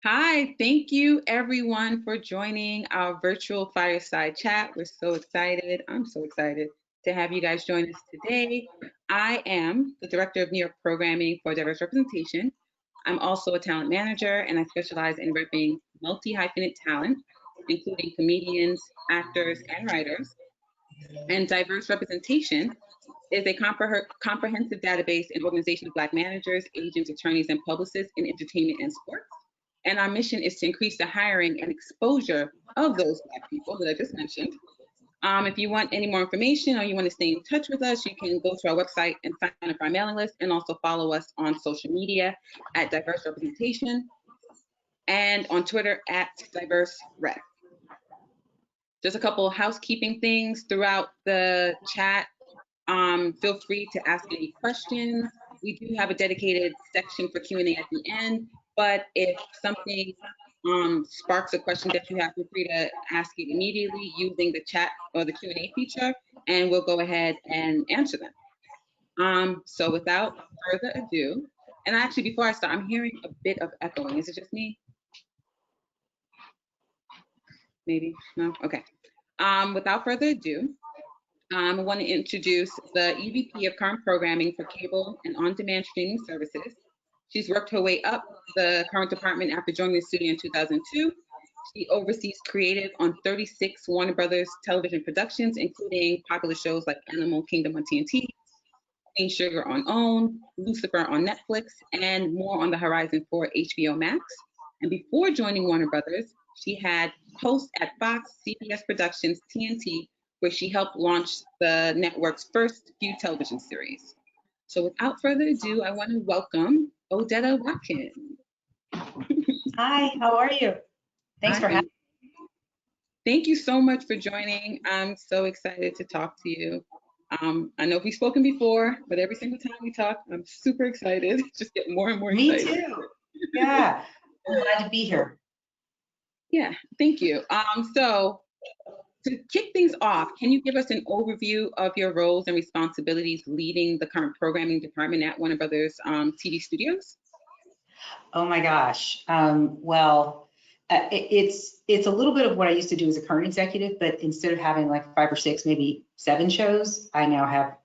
Hi, thank you everyone for joining our virtual fireside chat. We're so excited. I'm so excited to have you guys join us today. I am the Director of New York Programming for Diverse Representation. I'm also a talent manager and I specialize in repping multi-hyphenate talent, including comedians, actors, and writers. And diverse representation is a comprehensive database and organization of Black managers, agents, attorneys, and publicists in entertainment and sports. And our mission is to increase the hiring and exposure of those Black people that I just mentioned. If you want any more information or you want to stay in touch with us, you can go to our website and sign up for our mailing list, and also follow us on social media at Diverse Representation and on Twitter at Diverse Rep. Just a couple of housekeeping things throughout the chat. Feel free to ask any questions. We do have a dedicated section for Q&A at the end, but if something sparks a question that you have, feel free to ask it immediately using the chat or the Q&A feature, and we'll go ahead and answer them. So without further ado, and actually before I start, I'm hearing a bit of echoing. Is it just me? Maybe, no, okay. Without further ado, I want to introduce the EVP of Current Programming for cable and on-demand streaming services. She's worked her way up the current department after joining the studio in 2002. She oversees creative on 36 Warner Brothers television productions, including popular shows like Animal Kingdom on TNT, Queen Sugar on OWN, Lucifer on Netflix, and more on the horizon for HBO Max. And before joining Warner Brothers, she had hosts at Fox, CBS Productions, TNT, where she helped launch the network's first few television series. So without further ado, I want to welcome Odetta Watkins. Hi, how are you? Thanks for having me. Thank you so much for joining. I'm so excited to talk to you. I know we've spoken before, but every single time we talk, I'm super excited. Just get more and more excited. Me too. Yeah, I'm glad to be here. Yeah, thank you. So to kick things off, can you give us an overview of your roles and responsibilities leading the current programming department at Warner Brothers TV studios? Oh my gosh. It's a little bit of what I used to do as a current executive, but instead of having like 5 or 6, maybe 7 shows, I now have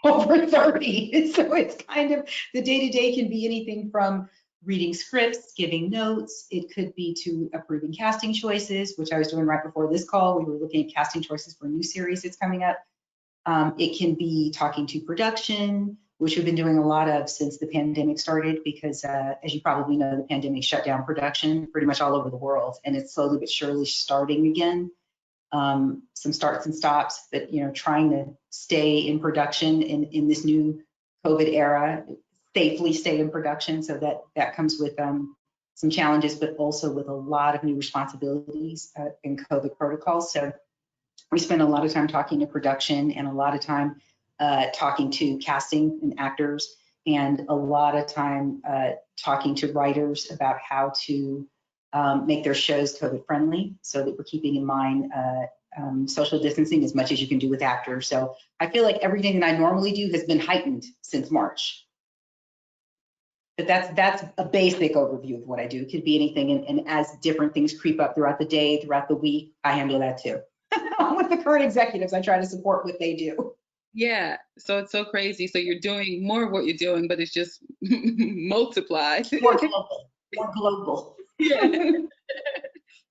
over 30. So it's kind of, the day-to-day can be anything from reading scripts, giving notes. It could be to approving casting choices, which I was doing right before this call. We were looking at casting choices for a new series that's coming up. It can be talking to production, which we've been doing a lot of since the pandemic started, because as you probably know, the pandemic shut down production pretty much all over the world, and it's slowly but surely starting again. Some starts and stops, but trying to stay in production in this new COVID era, safely stay in production. So that comes with some challenges, but also with a lot of new responsibilities in COVID protocols. So we spend a lot of time talking to production and a lot of time talking to casting and actors, and a lot of time talking to writers about how to make their shows COVID friendly, so that we're keeping in mind social distancing as much as you can do with actors. So I feel like everything that I normally do has been heightened since March. But that's a basic overview of what I do. It could be anything, and as different things creep up throughout the day, throughout the week, I handle that too. With the current executives, I try to support what they do. Yeah, so it's so crazy. So you're doing more of what you're doing, but it's just multiplied. More global. More global. Yeah.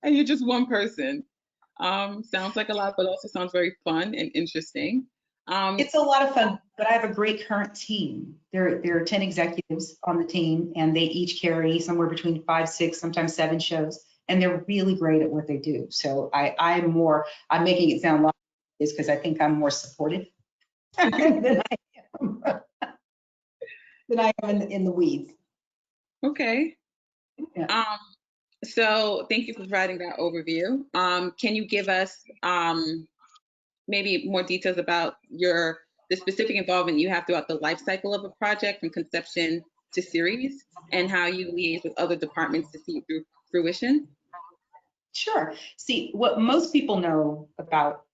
And you're just one person. Sounds like a lot, but also sounds very fun and interesting. It's a lot of fun, but I have a great current team. There are 10 executives on the team, and they each carry somewhere between 5, 6, sometimes 7 shows, and they're really great at what they do. So I'm making it sound like it is because I think I'm more supportive than I am in the weeds. Okay. Yeah. So thank you for providing that overview. Can you give us maybe more details about the specific involvement you have throughout the life cycle of a project, from conception to series, and how you liaise with other departments to see it through fruition? Sure. See, what most people know about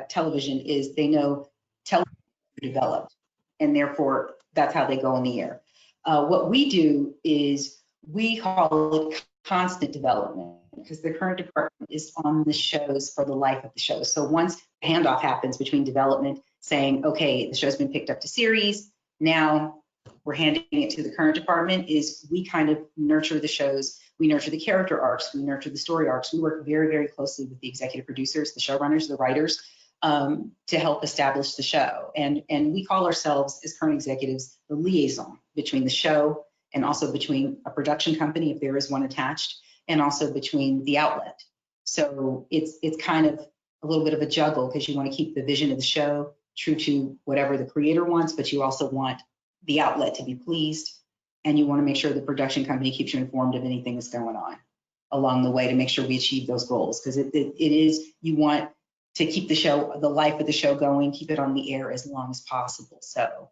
television is they know television is developed, and therefore that's how they go in the air. What we do is we call it constant development because the current department is on the shows for the life of the show. So once the handoff happens between development saying, okay, the show's been picked up to series, now we're handing it to the current department, is we kind of nurture the shows. We nurture the character arcs, we nurture the story arcs. We work very, very closely with the executive producers, the showrunners, the writers, to help establish the show. And we call ourselves, as current executives, the liaison between the show and also between a production company, if there is one attached, and also between the outlet. So it's kind of a little bit of a juggle because you want to keep the vision of the show true to whatever the creator wants, but you also want the outlet to be pleased, and you want to make sure the production company keeps you informed of anything that's going on along the way to make sure we achieve those goals. Because it is, you want to keep the show, the life of the show going, keep it on the air as long as possible. So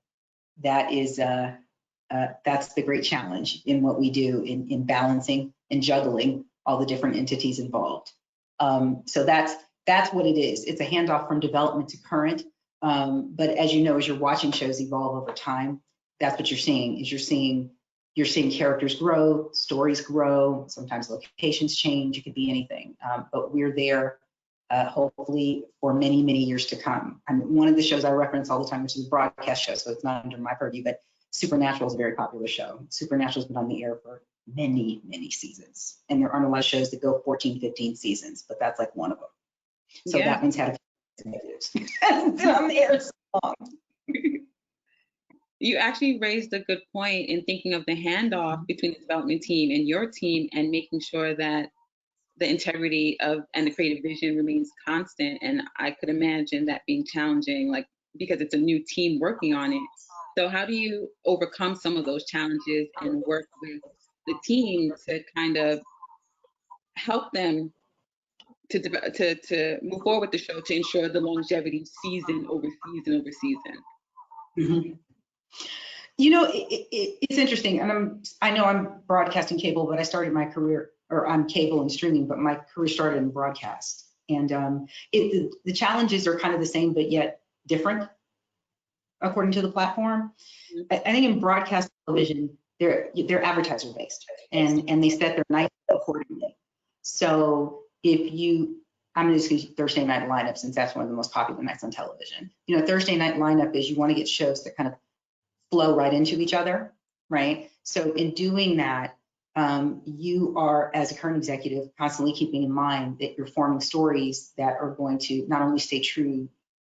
that is, that's the great challenge in what we do in balancing and juggling all the different entities involved. So that's what it is. It's a handoff from development to current. But as you know, as you're watching shows evolve over time, that's what you're seeing, is you're seeing characters grow, stories grow, sometimes locations change, it could be anything. But we're there hopefully for many, many years to come. One of the shows I reference all the time, which is a broadcast show, so it's not under my purview, but Supernatural is a very popular show. Supernatural's been on the air for many, many seasons. And there aren't a lot of shows that go 14, 15 seasons, but that's like one of them. So Yeah. that one's had a few negatives. It's been on the air so long. You actually raised a good point in thinking of the handoff between the development team and your team and making sure that the integrity of and the creative vision remains constant. And I could imagine that being challenging, like, because it's a new team working on it. So how do you overcome some of those challenges and work with the team to kind of help them to move forward with the show to ensure the longevity season over season over season? Mm-hmm. You know, it's interesting, and I know I'm broadcasting cable, but I started my career, or I'm cable and streaming, but my career started in broadcast. And the challenges are kind of the same, but yet different, according to the platform. I think in broadcast television, they're advertiser based, and they set their nights accordingly. So if you, I'm going to use Thursday night lineup since that's one of the most popular nights on television. You know, Thursday night lineup is you want to get shows that kind of flow right into each other, right? So in doing that, you are, as a current executive, constantly keeping in mind that you're forming stories that are going to not only stay true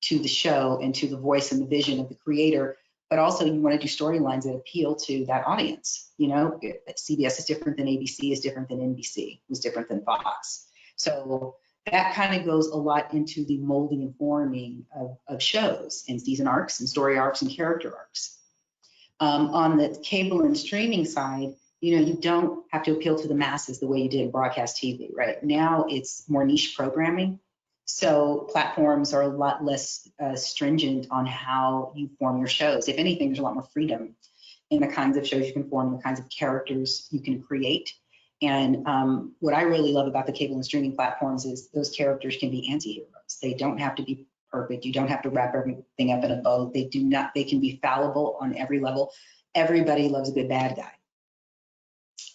to the show and to the voice and the vision of the creator, but also you want to do storylines that appeal to that audience. You know, CBS is different than ABC, is different than NBC, is different than Fox. So that kind of goes a lot into the molding and forming of shows and season arcs and story arcs and character arcs. On the cable and streaming side, you know, you don't have to appeal to the masses the way you did in broadcast TV, right? Now it's more niche programming. So platforms are a lot less stringent on how you form your shows. If anything, there's a lot more freedom in the kinds of shows you can form, the kinds of characters you can create. And what I really love about the cable and streaming platforms is those characters can be anti-heroes. They don't have to be perfect. You don't have to wrap everything up in a bow. They can be fallible on every level. Everybody loves a good bad guy.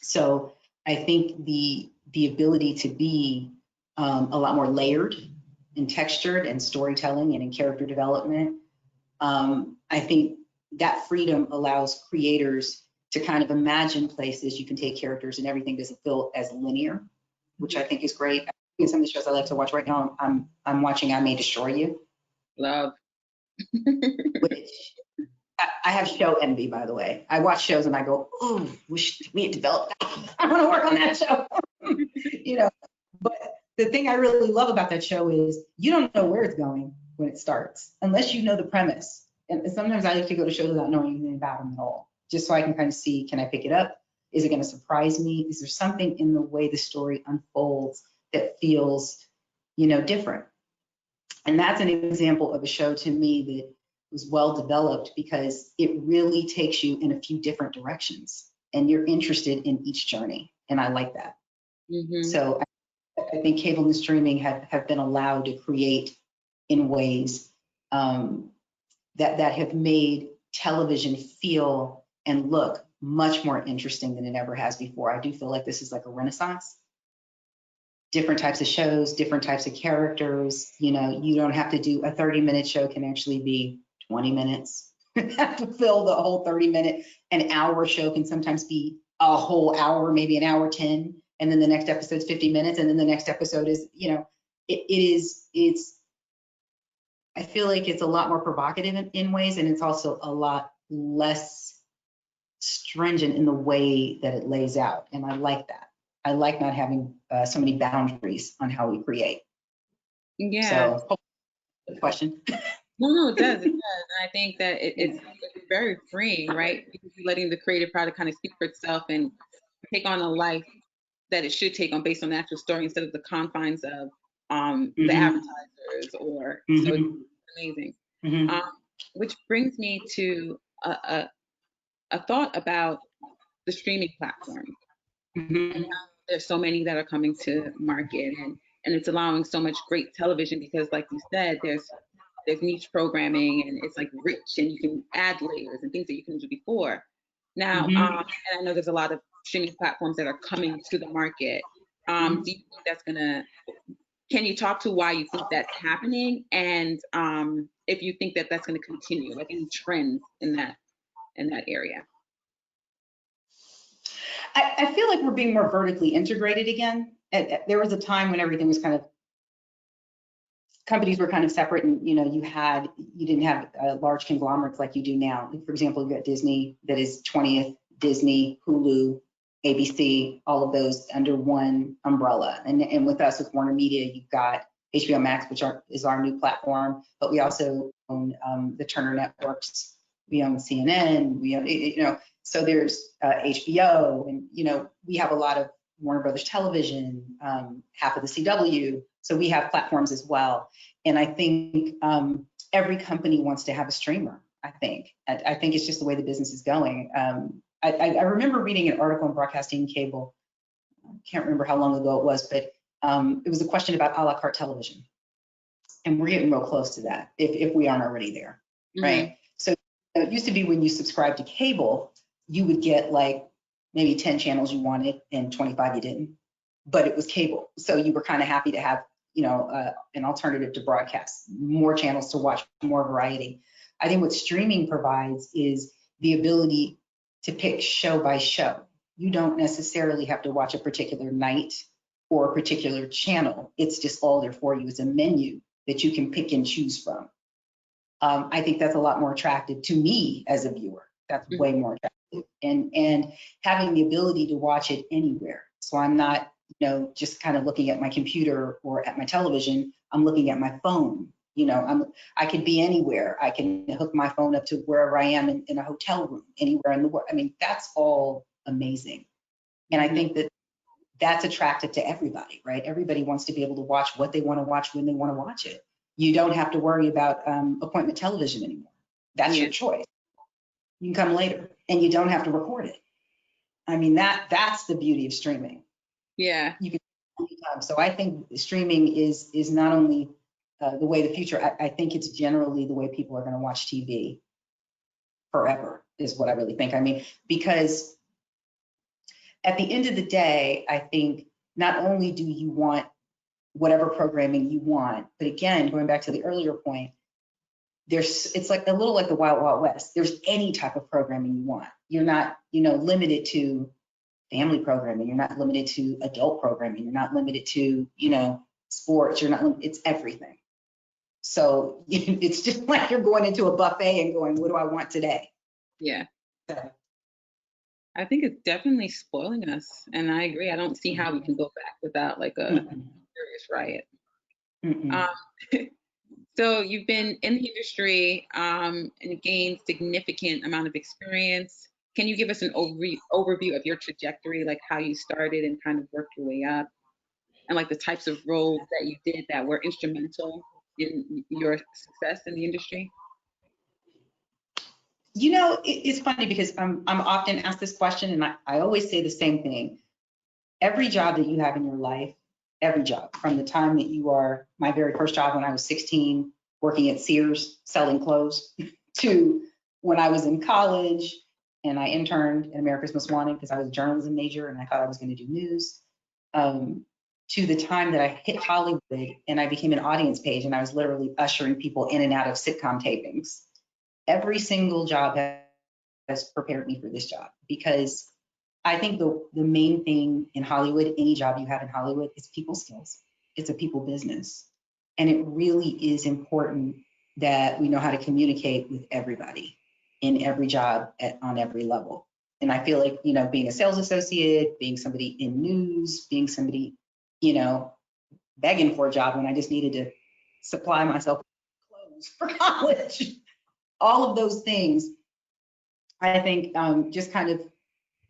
So I think the ability to be a lot more layered and textured and storytelling and in character development, I think that freedom allows creators to kind of imagine places you can take characters and everything doesn't feel as linear, which I think is great. In some of the shows I like to watch right now, I'm watching I May Destroy You. Love. Which I have show envy, by the way. I watch shows and I go, oh, wish we had developed that. I want to work on that show. You know, but the thing I really love about that show is you don't know where it's going when it starts, unless you know the premise. And sometimes I like to go to shows without knowing anything about them at all, just so I can kind of see, can I pick it up? Is it going to surprise me? Is there something in the way the story unfolds that feels, you know, different? And that's an example of a show to me that was well developed because it really takes you in a few different directions and you're interested in each journey. And I like that. Mm-hmm. So I think cable and streaming have been allowed to create in ways that have made television feel and look much more interesting than it ever has before. I do feel like this is like a renaissance. Different types of shows, different types of characters. You know, you don't have to do a 30-minute show, can actually be 20 minutes. Have to fill the whole 30-minute. An hour show can sometimes be a whole hour, maybe an hour 10, and then the next episode's 50 minutes, and then the next episode is, you know, it's, I feel like it's a lot more provocative in ways, and it's also a lot less stringent in the way that it lays out. And I like that. I like not having so many boundaries on how we create. Yeah. So, good question. No, it does. It does. And I think that it's very freeing, right? Because you're letting the creative product kind of speak for itself and take on a life that it should take on based on the actual story instead of the confines of the advertisers or so it's amazing. Which brings me to a thought about the streaming platform. And how there's so many that are coming to market, and it's allowing so much great television because, like you said, there's niche programming and it's like rich and you can add layers and things that you couldn't do before. Now, and I know there's a lot of streaming platforms that are coming to the market. Do you think that's gonna? Can you talk to why you think that's happening, and if you think that that's going to continue, like any trends in that area? I feel like we're being more vertically integrated again. There was a time when everything was kind of, companies were kind of separate, and you know, you didn't have large conglomerates like you do now. For example, you've got Disney that is 20th, Disney, Hulu, ABC, all of those under one umbrella. And with us, with Warner Media, you've got HBO Max, which is our new platform, but we also own the Turner networks. We own CNN. We own, you know, so there's HBO, and you know, we have a lot of Warner Brothers Television, half of the CW. So we have platforms as well. And I think every company wants to have a streamer. I think it's just the way the business is going. I remember reading an article in Broadcasting Cable. I can't remember how long ago it was, but it was a question about a la carte television. And we're getting real close to that, if we aren't already there, right? So it used to be when you subscribed to cable, you would get like maybe 10 channels you wanted and 25 you didn't, but it was cable. So you were kind of happy to have, you know, an alternative to broadcast, more channels to watch, more variety. I think what streaming provides is the ability to pick show by show. You don't necessarily have to watch a particular night or a particular channel. It's just all there for you. It's a menu that you can pick and choose from. I think that's a lot more attractive to me as a viewer. That's way more attractive. And having the ability to watch it anywhere. So I'm not, you know, just kind of looking at my computer or at my television. I'm looking at my phone. You know, I could be anywhere. I can hook my phone up to wherever I am in a hotel room, anywhere in the world. I mean, that's all amazing. And I think that that's attractive to everybody, right? Everybody wants to be able to watch what they want to watch when they want to watch it. You don't have to worry about appointment television anymore. That's your choice. You can come later, and you don't have to record it. I mean, that's the beauty of streaming. Yeah. You can anytime. So I think streaming is not only the way the future, I think it's generally the way people are going to watch TV forever, is what I really think. I mean, because at the end of the day, I think not only do you want whatever programming you want, but again, going back to the earlier point, it's like a little like the Wild Wild West. There's any type of programming you want. You're not, you know, limited to family programming. You're not limited to adult programming. You're not limited to, you know, sports. You're not, it's everything. So it's just like you're going into a buffet and going, what do I want today? Yeah. So. I think it's definitely spoiling us. And I agree. I don't see how we can go back without like a serious riot. So you've been in the industry and gained significant amount of experience. Can you give us an overview of your trajectory, like how you started and kind of worked your way up, and like the types of roles that you did that were instrumental in your success in the industry? You know, it's funny because I'm often asked this question, and I always say the same thing. Every job that you have in your life, every job, from the time that you are, my very first job when I was 16, working at Sears, selling clothes, to when I was in college, and I interned in America's Most Wanted because I was a journalism major and I thought I was going to do news. To the time that I hit Hollywood and I became an audience page, and I was literally ushering people in and out of sitcom tapings. Every single job has prepared me for this job, because I think the main thing in Hollywood, any job you have in Hollywood, is people skills. It's a people business. And it really is important that we know how to communicate with everybody in every job on every level. And I feel like, you know, being a sales associate, being somebody in news, being somebody, you know, begging for a job when I just needed to supply myself with clothes for college, all of those things, I think just kind of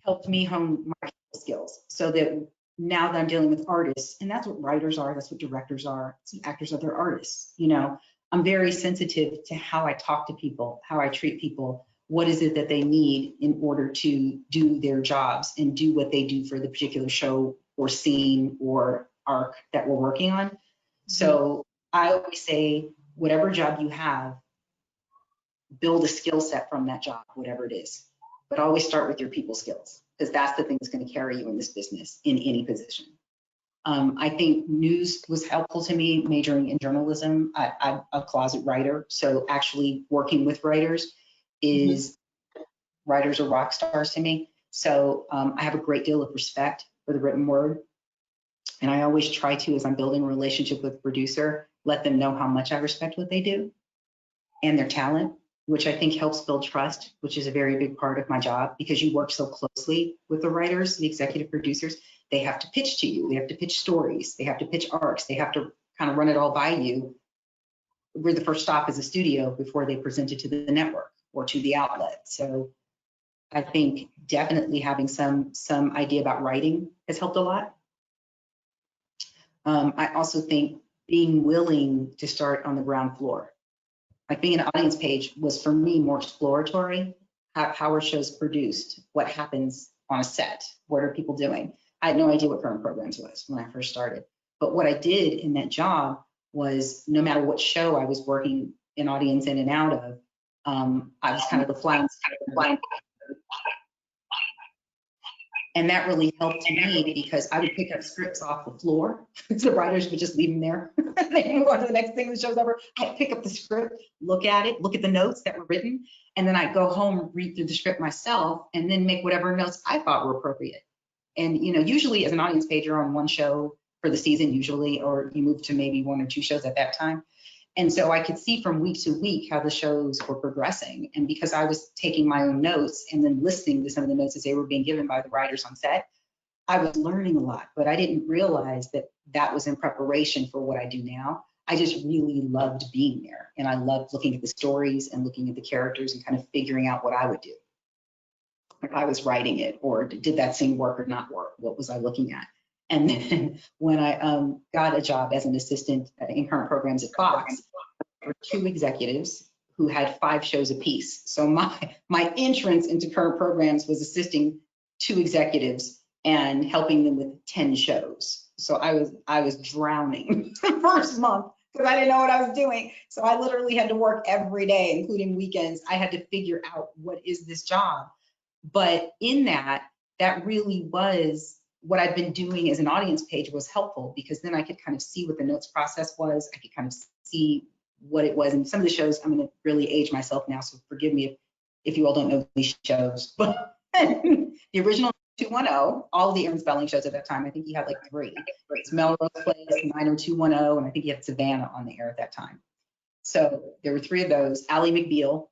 helped me hone my skills, so that now that I'm dealing with artists, and that's what writers are, that's what directors are, that's what actors are, they're artists, you know, I'm very sensitive to how I talk to people, how I treat people, what is it that they need in order to do their jobs and do what they do for the particular show or scene or arc that we're working on. So I always say, whatever job you have, build a skill set from that job, whatever it is. But always start with your people skills, because that's the thing that's going to carry you in this business in any position. I think news was helpful to me, majoring in journalism. I'm a closet writer, so actually working with writers is, writers are rock stars to me. So I have a great deal of respect for the written word. And I always try to, as I'm building a relationship with a producer, let them know how much I respect what they do and their talent, which I think helps build trust, which is a very big part of my job, because you work so closely with the writers, the executive producers. They have to pitch to you, they have to pitch stories, they have to pitch arcs, they have to kind of run it all by you. We're the first stop as a studio before they present it to the network or to the outlet. So I think definitely having some idea about writing has helped a lot. I also think being willing to start on the ground floor. Like being an audience page was for me more exploratory. How are shows produced? What happens on a set? What are people doing? I had no idea what Current Programs was when I first started. But what I did in that job was, no matter what show I was working an audience in and out of, I was kind of the flying. And that really helped me, because I would pick up scripts off the floor. So writers would just leave them there. They move on to the next thing that shows over. I'd pick up the script, look at it, look at the notes that were written, and then I'd go home, read through the script myself, and then make whatever notes I thought were appropriate. And, you know, usually as an audience page, you're on one show for the season usually, or you move to maybe one or two shows at that time. And so I could see from week to week how the shows were progressing. And because I was taking my own notes and then listening to some of the notes as they were being given by the writers on set, I was learning a lot, but I didn't realize that that was in preparation for what I do now. I just really loved being there. And I loved looking at the stories and looking at the characters and kind of figuring out what I would do. If I was writing it, or did that scene work or not work? What was I looking at? And then when I got a job as an assistant in Current Programs at Fox, there were two executives who had 5 shows apiece. So my entrance into Current Programs was assisting 2 executives and helping them with 10 shows. So I was drowning the first month because I didn't know what I was doing. So I literally had to work every day, including weekends. I had to figure out, what is this job? But in that really was what I'd been doing as an audience page was helpful, because then I could kind of see what the notes process was. I could kind of see what it was. And some of the shows, I'm going to really age myself now, so forgive me if you all don't know these shows. But the original 210, all of the Aaron Spelling shows at that time, I think he had like 3. It's Melrose Place, 90210, and I think he had Savannah on the air at that time. So there were 3 of those. Ally McBeal,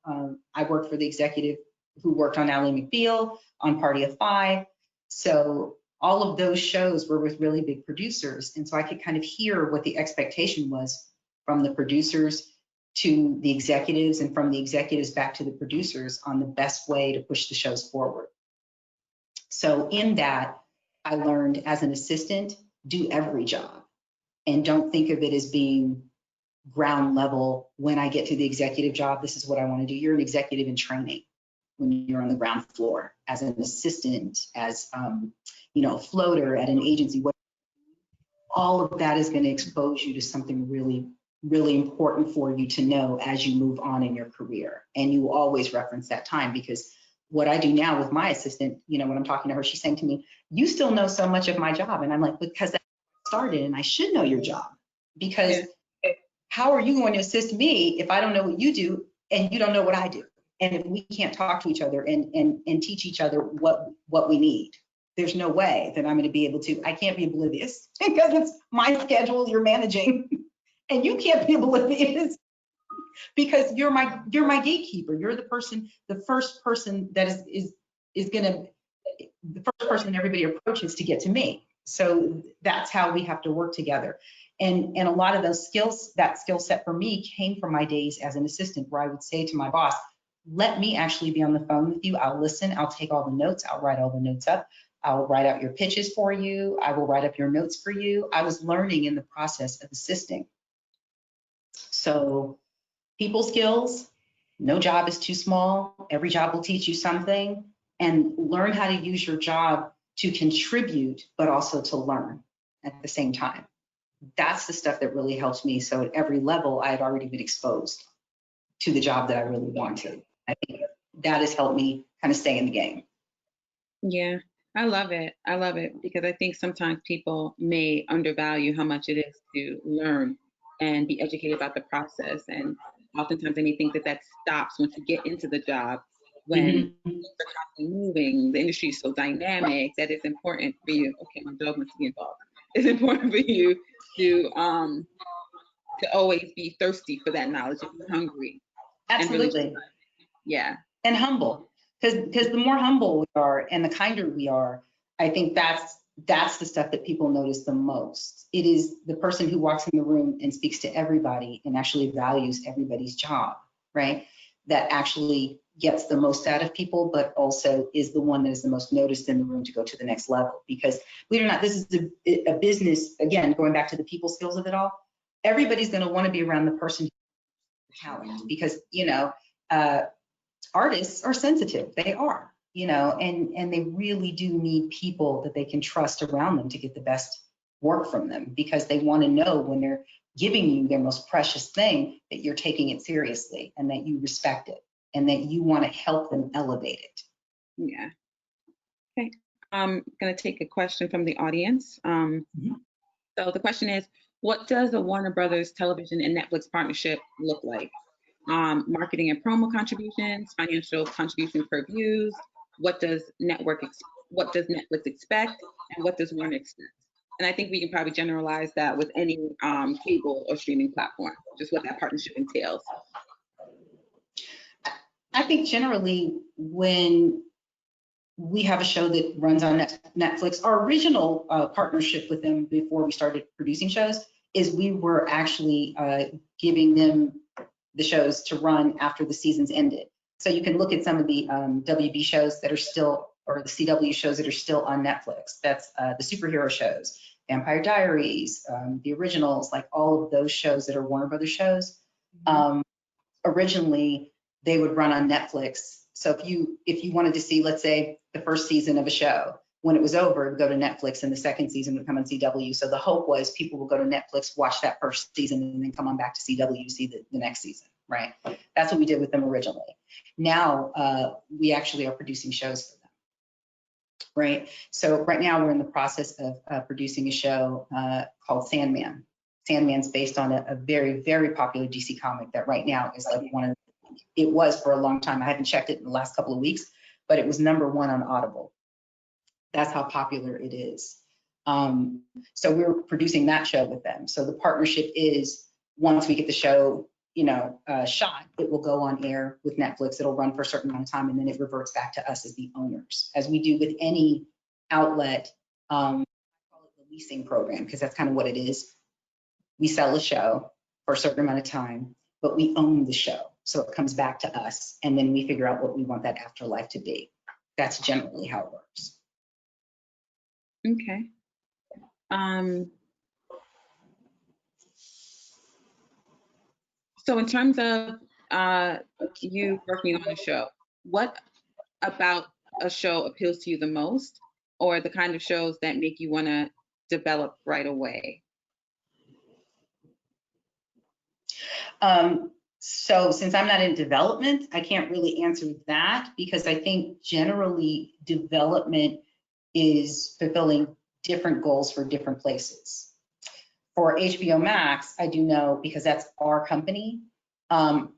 I worked for the executive who worked on Ally McBeal, on Party of 5. So all of those shows were with really big producers. And so I could kind of hear what the expectation was from the producers to the executives, and from the executives back to the producers, on the best way to push the shows forward. So in that, I learned, as an assistant, do every job and don't think of it as being ground level. When I get to the executive job, this is what I want to do. You're an executive in training when you're on the ground floor, as an assistant, as you know, a floater at an agency. All of that is going to expose you to something really, really important for you to know as you move on in your career. And you always reference that time, because what I do now with my assistant, you know, when I'm talking to her, she's saying to me, you still know so much of my job. And I'm like, because that started and I should know your job, because how are you going to assist me if I don't know what you do and you don't know what I do? And if we can't talk to each other and teach each other what we need, there's no way that I'm going to be able to. I can't be oblivious because it's my schedule you're managing, and you can't be oblivious because you're my gatekeeper. You're the person, the first person that is going to, the first person everybody approaches to get to me. So that's how we have to work together. And a lot of those skills, that skill set for me came from my days as an assistant, where I would say to my boss, let me actually be on the phone with you. I'll listen. I'll take all the notes. I'll write all the notes up. I'll write out your pitches for you. I will write up your notes for you. I was learning in the process of assisting. So people skills, no job is too small. Every job will teach you something, and learn how to use your job to contribute, but also to learn at the same time. That's the stuff that really helps me. So at every level, I had already been exposed to the job that I really wanted. I think that has helped me kind of stay in the game. Yeah, I love it. I love it because I think sometimes people may undervalue how much it is to learn and be educated about the process. And oftentimes they may think that stops once you get into the job, when things are constantly moving. The industry is so dynamic that it's important for you. Okay, my dog wants to be involved. It's important for you to always be thirsty for that knowledge and be hungry. Absolutely. And really, yeah. And humble, because the more humble we are and the kinder we are, I think that's the stuff that people notice the most. It is the person who walks in the room and speaks to everybody and actually values everybody's job, right? That actually gets the most out of people, but also is the one that is the most noticed in the room to go to the next level. Because believe it or not, this is a business, again, going back to the people skills of it all, everybody's going to want to be around the person who's talent, because, you know, artists are sensitive. They are, you know, and they really do need people that they can trust around them to get the best work from them, because they want to know when they're giving you their most precious thing that you're taking it seriously and that you respect it and that you want to help them elevate it. Yeah. Okay. I'm going to take a question from the audience. So the question is, what does a Warner Brothers television and Netflix partnership look like? Marketing and promo contributions, financial contribution per views. What does Netflix expect, and what does Warner expect? And I think we can probably generalize that with any cable or streaming platform, just what that partnership entails. I think generally when we have a show that runs on Netflix, our original partnership with them before we started producing shows is we were actually giving them the shows to run after the seasons ended. So you can look at some of the WB shows that are still, or the CW shows that are still on Netflix. That's the superhero shows, Vampire Diaries, the originals, like all of those shows that are Warner Brothers shows. Originally, they would run on Netflix. So if you wanted to see, let's say, the first season of a show, when it was over, it would go to Netflix, and the second season would come on CW. So the hope was people would go to Netflix, watch that first season, and then come on back to CW to see the next season, right? That's what we did with them originally. Now we actually are producing shows for them, right? So right now we're in the process of producing a show called Sandman. Sandman's based on a very, very popular DC comic that right now is like it was for a long time. I haven't checked it in the last couple of weeks, but it was #1 on Audible. That's how popular it is. So we're producing that show with them. So the partnership is, once we get the show, you know, shot, it will go on air with Netflix. It'll run for a certain amount of time, and then it reverts back to us as the owners, as we do with any outlet. I call it the leasing program, because that's kind of what it is. We sell a show for a certain amount of time, but we own the show. So it comes back to us, and then we figure out what we want that afterlife to be. That's generally how it works. Okay. So in terms of you working on a show, what about a show appeals to you the most, or the kind of shows that make you want to develop right away? So since I'm not in development, I can't really answer that, because I think generally development is fulfilling different goals for different places. For HBO Max, I do know, because that's our company,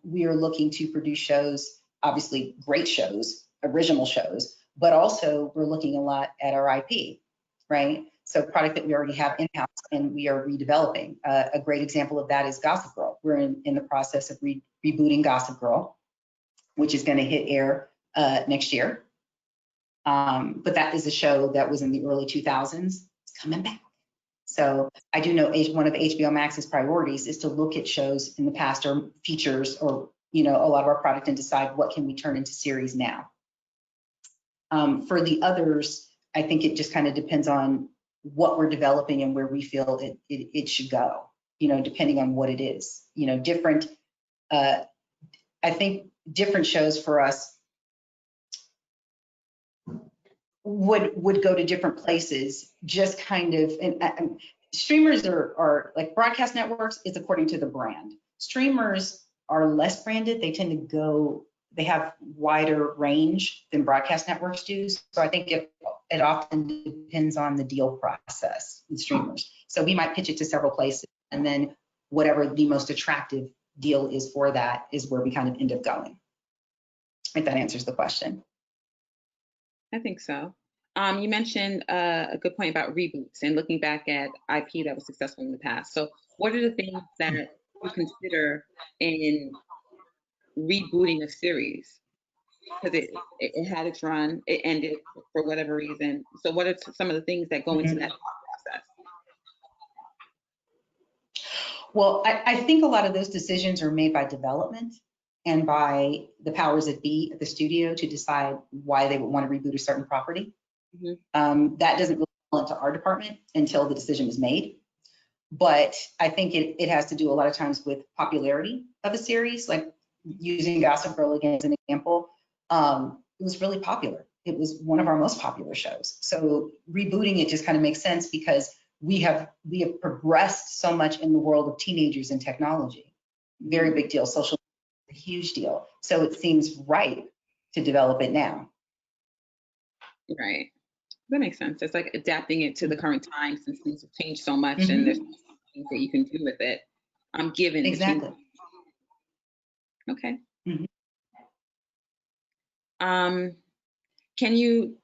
we are looking to produce shows, obviously great shows, original shows, but also we're looking a lot at our IP, right? So product that we already have in-house and we are redeveloping. A great example of that is Gossip Girl. We're in the process of rebooting Gossip Girl, which is going to hit air next year. But that is a show that was in the early 2000s. It's coming back. So I do know one of HBO Max's priorities is to look at shows in the past or features or, you know, a lot of our product and decide what can we turn into series now. For the others, I think it just kind of depends on what we're developing and where we feel it should go, you know, depending on what it is. You know, different, I think different shows for us would go to different places, just kind of, and streamers are like broadcast networks, it's according to the brand. Streamers are less branded, they tend to go, they have wider range than broadcast networks do. So I think it often depends on the deal process with streamers. So we might pitch it to several places, and then whatever the most attractive deal is for that is where we kind of end up going. If that answers the question. I think so. You mentioned a good point about reboots and looking back at IP that was successful in the past. So what are the things that you consider in rebooting a series? Because it had its run, it ended for whatever reason. So what are some of the things that go into that process? Well, I think a lot of those decisions are made by development and by the powers that be at the studio to decide why they would want to reboot a certain property. Mm-hmm. That doesn't really fall into our department until the decision is made. But I think it has to do a lot of times with popularity of a series, like using Gossip Girl again as an example. It was really popular. It was one of our most popular shows. So rebooting it just kind of makes sense because we have progressed so much in the world of teenagers and technology. Very big deal. Social media is a huge deal. So it seems right to develop it now. Right. That makes sense. It's like adapting it to the current time since things have changed so much, and there's things that you can do with it. I'm given exactly. Okay. Can you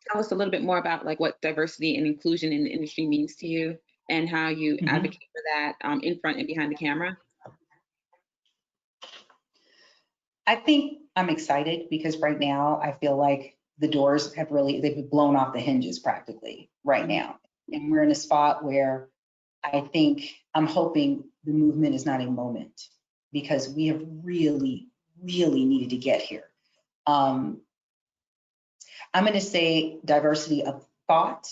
tell us a little bit more about like what diversity and inclusion in the industry means to you and how you advocate for that in front and behind the camera? I think I'm excited because right now I feel like the doors have they've been blown off the hinges practically right now. And we're in a spot where I think I'm hoping the movement is not a moment, because we have really, really needed to get here. I'm going to say diversity of thought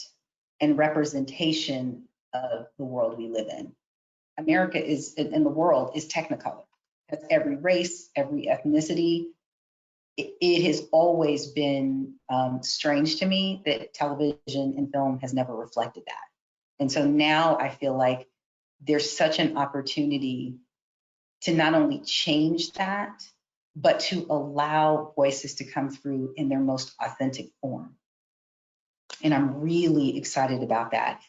and representation of the world we live in. America is, in the world, is technicolor. That's every race, every ethnicity. It has always been strange to me that television and film has never reflected that. And so now I feel like there's such an opportunity to not only change that, but to allow voices to come through in their most authentic form. And I'm really excited about that.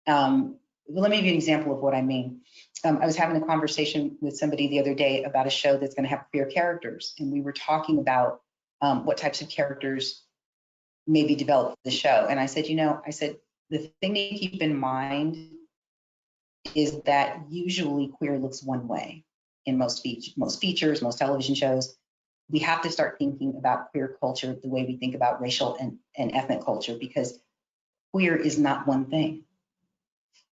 Let me give you an example of what I mean. I was having a conversation with somebody the other day about a show that's going to have queer characters. And we were talking about what types of characters may be developed for the show. And I said, the thing to keep in mind is that usually queer looks one way in most features, most television shows. We have to start thinking about queer culture the way we think about racial and ethnic culture, because queer is not one thing.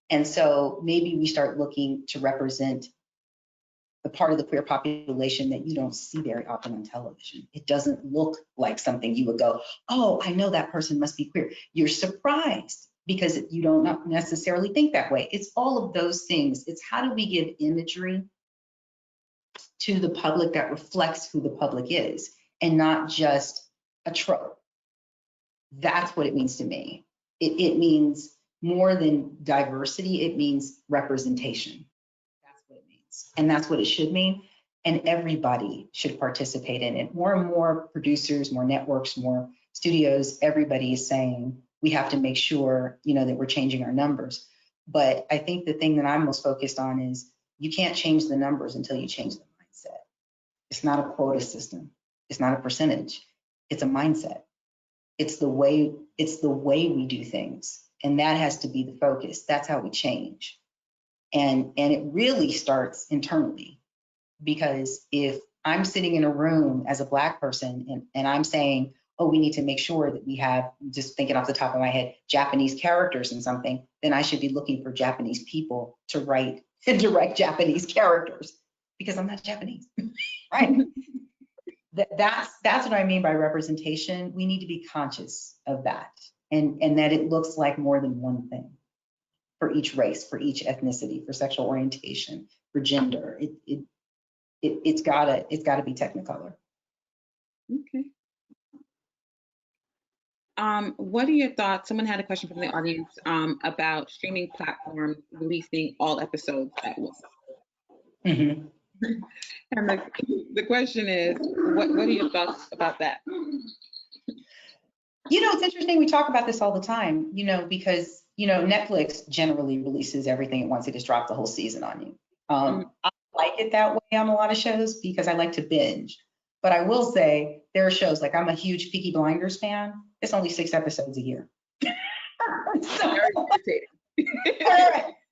And so maybe we start looking to represent the part of the queer population that you don't see very often on television. It doesn't look like something you would go, oh, I know that person must be queer. You're surprised because you don't necessarily think that way. It's all of those things. It's how do we give imagery to the public that reflects who the public is and not just a trope. That's what it means to me. It means more than diversity, it means representation. That's what it means. And that's what it should mean. and everybody should participate in it. More and more producers, more networks, more studios, everybody is saying we have to make sure, that we're changing our numbers. But I think the thing that I'm most focused on is you can't change the numbers until you change the mindset. It's not a quota system. It's not a percentage. It's a mindset. It's the way we do things. And that has to be the focus. That's how we change. And it really starts internally, because if I'm sitting in a room as a Black person and I'm saying, oh, we need to make sure that we have, just thinking off the top of my head, Japanese characters in something, then I should be looking for Japanese people to write and direct Japanese characters, because I'm not Japanese, right? That's what I mean by representation. We need to be conscious of that, and that it looks like more than one thing for each race, for each ethnicity, for sexual orientation, for gender. It's gotta be Technicolor. Okay. What are your thoughts? Someone had a question from the audience about streaming platforms releasing all episodes at once. Mm-hmm. And the question is, what are your thoughts about that? It's interesting. We talk about this all the time, because, Netflix generally releases everything at once. They just drop the whole season on you. I like it that way on a lot of shows because I like to binge. But I will say there are shows, like I'm a huge Peaky Blinders fan. It's only 6 episodes a year.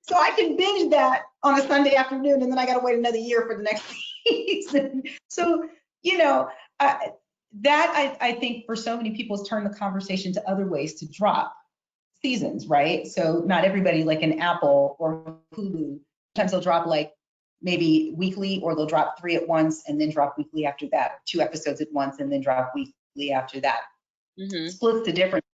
So I can binge that on a Sunday afternoon, and then I got to wait another year for the next season. So, I think for so many people has turned the conversation to other ways to drop seasons, right? So not everybody, like an Apple or Hulu, sometimes they'll drop like maybe weekly, or they'll drop 3 at once and then drop weekly after that, 2 episodes at once and then drop weekly after that. Mm-hmm. Splits the difference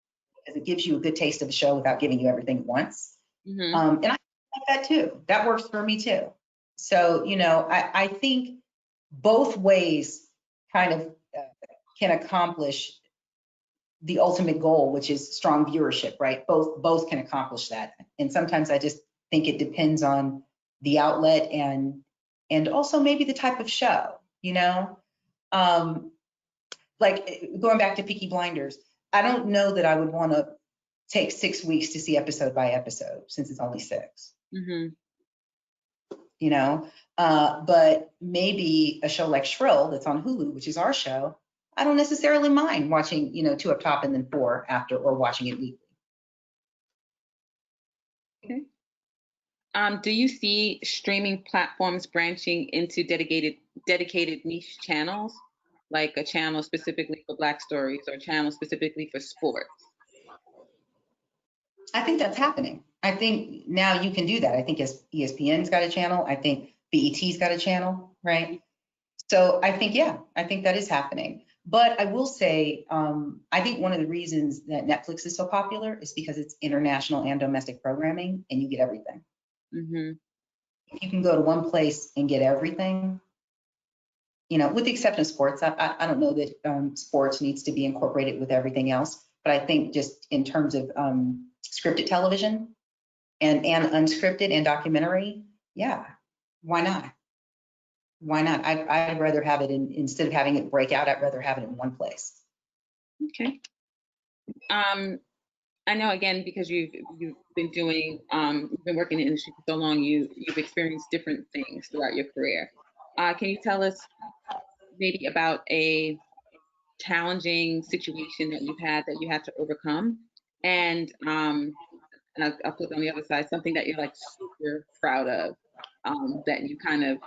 because it gives you a good taste of the show without giving you everything at once. Mm-hmm. And I like that too. That works for me too. So, I think both ways kind of can accomplish the ultimate goal, which is strong viewership, right? Both can accomplish that. And sometimes I just think it depends on the outlet and also maybe the type of show, like going back to Peaky Blinders, I don't know that I would want to take 6 weeks to see episode by episode, since it's only 6. Mm-hmm. But maybe a show like Shrill that's on Hulu, which is our show, I don't necessarily mind watching, 2 up top and then 4 after, or watching it weekly. Okay. Do you see streaming platforms branching into dedicated niche channels, like a channel specifically for Black stories or a channel specifically for sports? I think that's happening. I think now you can do that. I think ESPN's got a channel. I think BET's got a channel, right? So I think that is happening. But I will say, I think one of the reasons that Netflix is so popular is because it's international and domestic programming, and you get everything. Mm-hmm. If you can go to one place and get everything, with the exception of sports, I don't know that sports needs to be incorporated with everything else. But I think just in terms of scripted television and unscripted and documentary, yeah, why not? Why not? I'd rather have it instead of having it break out, I'd rather have it in one place. Okay. I know, again, because you've been doing, you've been working in the industry for so long, you've experienced different things throughout your career. Can you tell us maybe about a challenging situation that you've had that you had to overcome? And I'll put on the other side, something that you're like super proud of, that you kind of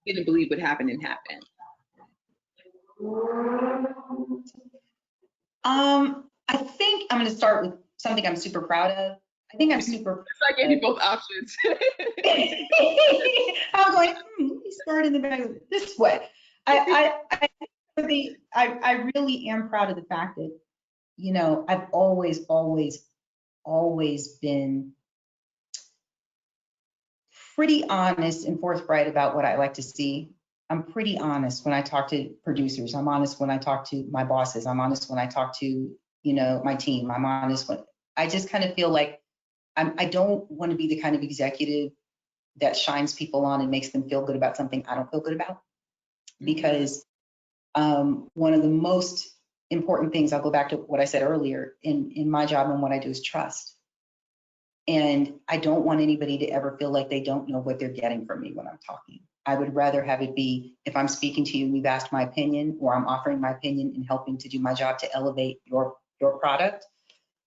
didn't believe would happen and happen. I think I'm going to start with something I'm super proud of. I think I'm super proud. I gave you both options. I'm going, let me start in the back this way. I really am proud of the fact that, I've always been pretty honest and forthright about what I like to see. I'm pretty honest when I talk to producers. I'm honest when I talk to my bosses. I'm honest when I talk to, my team. I'm honest when I just kind of feel like I don't want to be the kind of executive that shines people on and makes them feel good about something I don't feel good about. because one of the most important things, I'll go back to what I said earlier, in my job and what I do is trust. And I don't want anybody to ever feel like they don't know what they're getting from me when I'm talking. I would rather have it be, if I'm speaking to you and you've asked my opinion, or I'm offering my opinion and helping to do my job to elevate your product,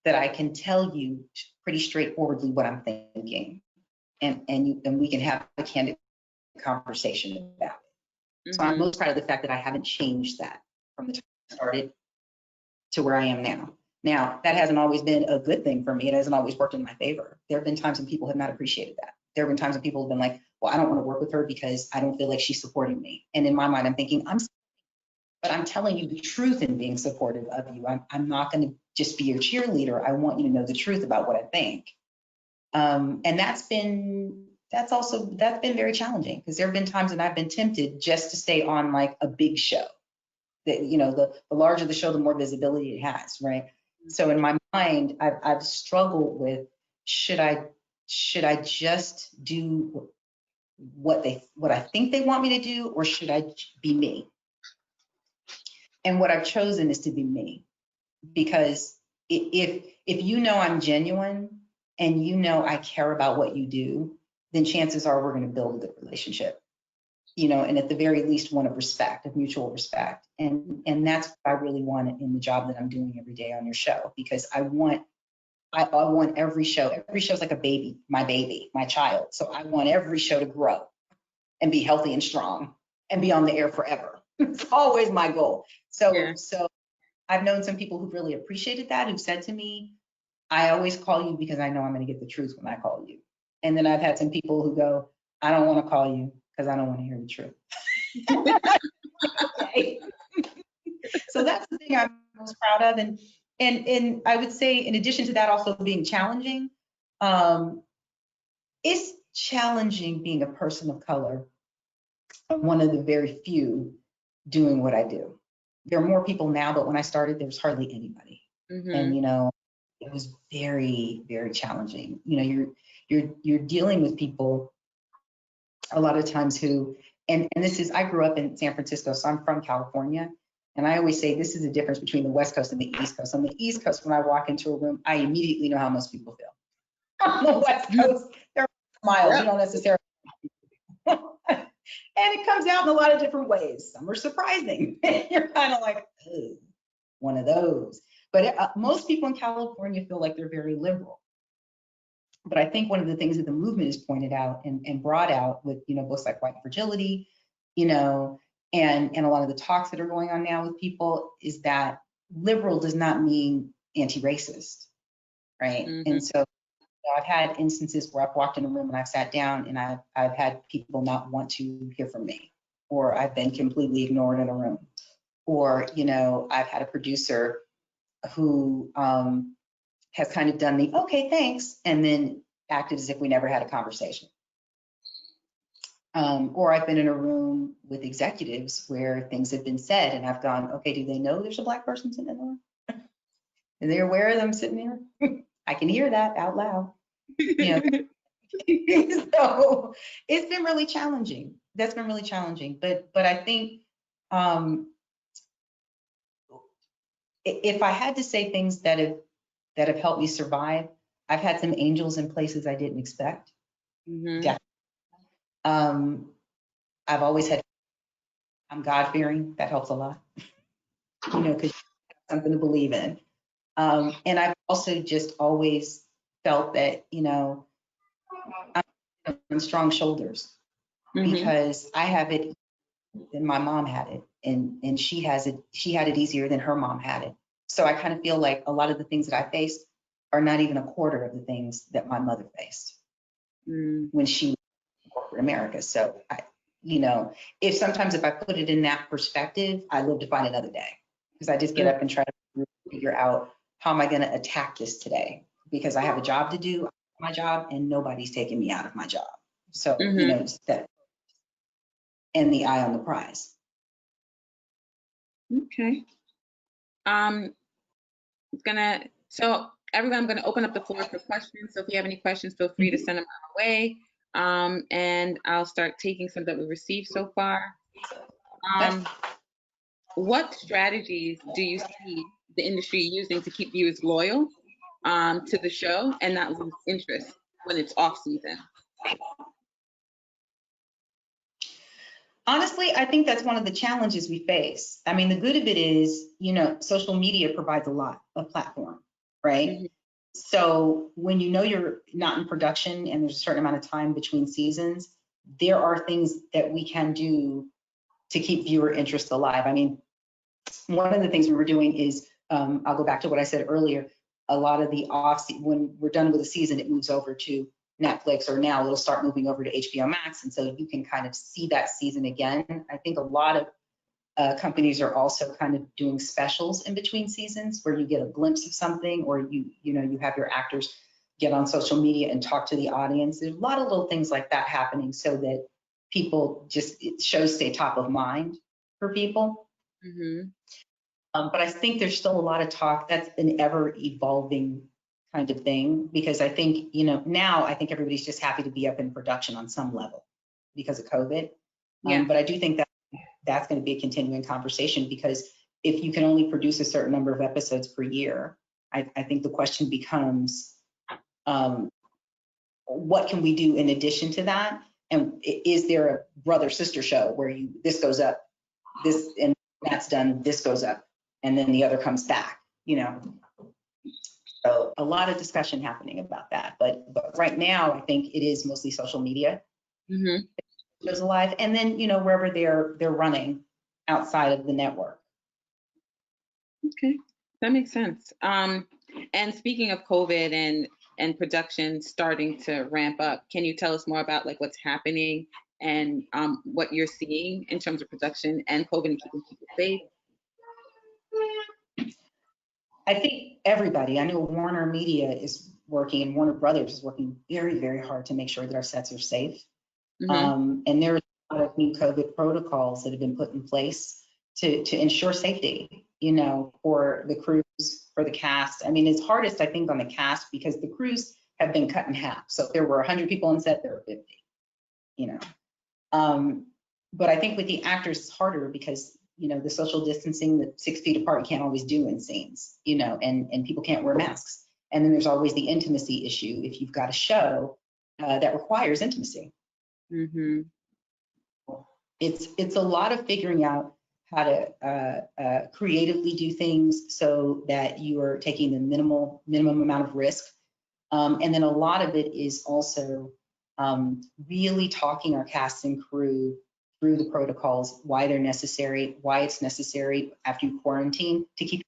that I can tell you pretty straightforwardly what I'm thinking. And we can have a candid conversation about it. So I'm most proud of the fact that I haven't changed that from the time I started to where I am now. Now, that hasn't always been a good thing for me. It hasn't always worked in my favor. There have been times when people have not appreciated that. There have been times when people have been like, well, I don't want to work with her because I don't feel like she's supporting me. And in my mind, I'm thinking, but I'm telling you the truth in being supportive of you. I'm not going to just be your cheerleader. I want you to know the truth about what I think. And that's been very challenging, because there have been times when I've been tempted just to stay on like a big show. That, you know, the larger the show, the more visibility it has, right? So in my mind, I've struggled with, should I just do what I think they want me to do, or should I be me? And what I've chosen is to be me, because if you know I'm genuine and you know I care about what you do, then chances are we're going to build a good relationship, you know, and at the very least one of respect, of mutual respect. And that's what I really want in the job that I'm doing every day on your show, because I want every show is like a baby, my child. So I want every show to grow and be healthy and strong and be on the air forever. It's always my goal. So I've known some people who've really appreciated that, who've said to me, I always call you because I know I'm going to get the truth when I call you. And then I've had some people who go, I don't want to call you because I don't want to hear the truth. Okay. So that's the thing I'm most proud of. And I would say, in addition to that, also being challenging, it's challenging being a person of color, one of the very few doing what I do. There are more people now, but when I started, there was hardly anybody. And, you know, it was very, very challenging. You know, you're dealing with people a lot of times who, and this is, I grew up in San Francisco, so I'm from California. And I always say this is the difference between the West Coast and the East Coast. On the East Coast, when I walk into a room, I immediately know how most people feel. On the West Coast, they're smiles. You don't necessarily. And it comes out in a lot of different ways. Some are surprising. You're kind of like, oh, one of those. But most people in California feel like they're very liberal. But I think one of the things that the movement has pointed out and brought out with, you know, books like White Fragility, you know, and a lot of the talks that are going on now with people, is that liberal does not mean anti-racist, right? And so I've had instances where I've walked in a room and I've sat down and I've had people not want to hear from me, or I've been completely ignored in a room, or, you know, I've had a producer who has kind of done the, okay, thanks, and then acted as if we never had a conversation. Or I've been in a room with executives where things have been said and I've gone, okay, do they know there's a Black person sitting in the room? Are they aware of them sitting there? I can hear that out loud. You know, so it's been really challenging. That's been really challenging. But I think if I had to say things that have helped me survive, I've had some angels in places I didn't expect. I've always had, I'm God-fearing. That helps a lot, you know, because you have something to believe in. And I've also just always felt that, you know, I'm on strong shoulders, because I have it than my mom had it, and she had it easier than her mom had it. So I kind of feel like a lot of the things that I faced are not even a quarter of the things that my mother faced when she was in corporate America. So you know, if I put it in that perspective, I live to find another day, because I just get up and try to figure out, how am I going to attack this today? Because I have a job to do, my job, and nobody's taking me out of my job. So, you know, that, and the eye on the prize. Okay. So everyone, I'm gonna open up the floor for questions. So if you have any questions, feel free to send them our way. And I'll start taking some that we received so far. Um, what strategies do you see the industry using to keep viewers loyal to the show and not lose interest when it's off season? Honestly, I think that's one of the challenges we face. I mean, the good of it is, social media provides a lot of platform, right? Mm-hmm. So when you know you're not in production and there's a certain amount of time between seasons, there are things that we can do to keep viewer interest alive. I mean, one of the things we were doing is, I'll go back to what I said earlier, a lot of the when we're done with the season, it moves over to Netflix, or now it'll start moving over to HBO Max. And so you can kind of see that season again. I think a lot of companies are also kind of doing specials in between seasons where you get a glimpse of something, or you have your actors get on social media and talk to the audience. There's a lot of little things like that happening so that shows stay top of mind for people. Mm-hmm. But I think there's still a lot of talk. That's an ever evolving kind of thing, because I think, now I think everybody's just happy to be up in production on some level because of COVID. Yeah. But I do think that's going to be a continuing conversation, because if you can only produce a certain number of episodes per year, I think the question becomes, what can we do in addition to that? And is there a brother sister show where this goes up, this and that's done, this goes up, and then the other comes back, So a lot of discussion happening about that. But right now, I think it is mostly social media goes alive, and then wherever they're running outside of the network. Okay, that makes sense. And speaking of COVID and production starting to ramp up, can you tell us more about like what's happening and what you're seeing in terms of production and COVID and keeping people safe? I think everybody, I know Warner Media is working, and Warner Brothers is working very, very hard to make sure that our sets are safe. And there's a lot of new COVID protocols that have been put in place to ensure safety, for the crews, for the cast. I mean, it's hardest, I think, on the cast because the crews have been cut in half. So if there were 100 people on set, there were 50, But I think with the actors, it's harder because, the social distancing, the 6 feet apart, you can't always do in scenes, and people can't wear masks. And then there's always the intimacy issue if you've got a show that requires intimacy. It's a lot of figuring out how to creatively do things so that you are taking the minimum amount of risk. And then a lot of it is also really talking our cast and crew through the protocols, why they're necessary, why it's necessary after you quarantine to keep,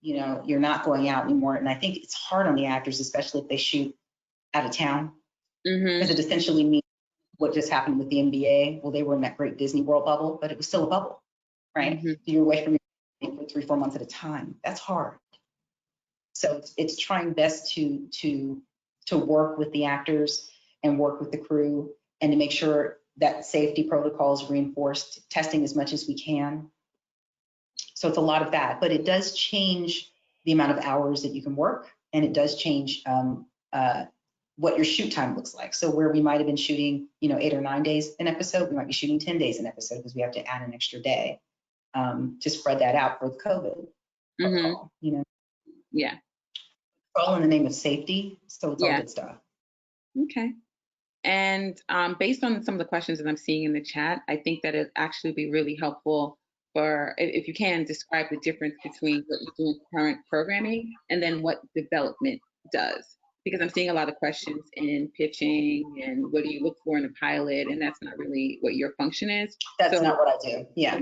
you're not going out anymore. And I think it's hard on the actors, especially if they shoot out of town, because it essentially means what just happened with the NBA. Well, they were in that great Disney World bubble, but it was still a bubble, right? So you're away from your family for 3-4 months at a time. That's hard. So it's trying best to work with the actors and work with the crew and to make sure that safety protocols reinforced, testing as much as we can. So it's a lot of that, but it does change the amount of hours that you can work, and it does change what your shoot time looks like. So where we might have been shooting, 8 or 9 days an episode, we might be shooting 10 days an episode because we have to add an extra day to spread that out for the COVID protocol, Yeah. All in the name of safety. So it's all good stuff. Okay. And based on some of the questions that I'm seeing in the chat, I think that it actually be really helpful for, if you can, describe the difference between what you do in current programming and then what development does. Because I'm seeing a lot of questions in pitching and what do you look for in a pilot, and that's not really what your function is. That's not what I do. Yeah.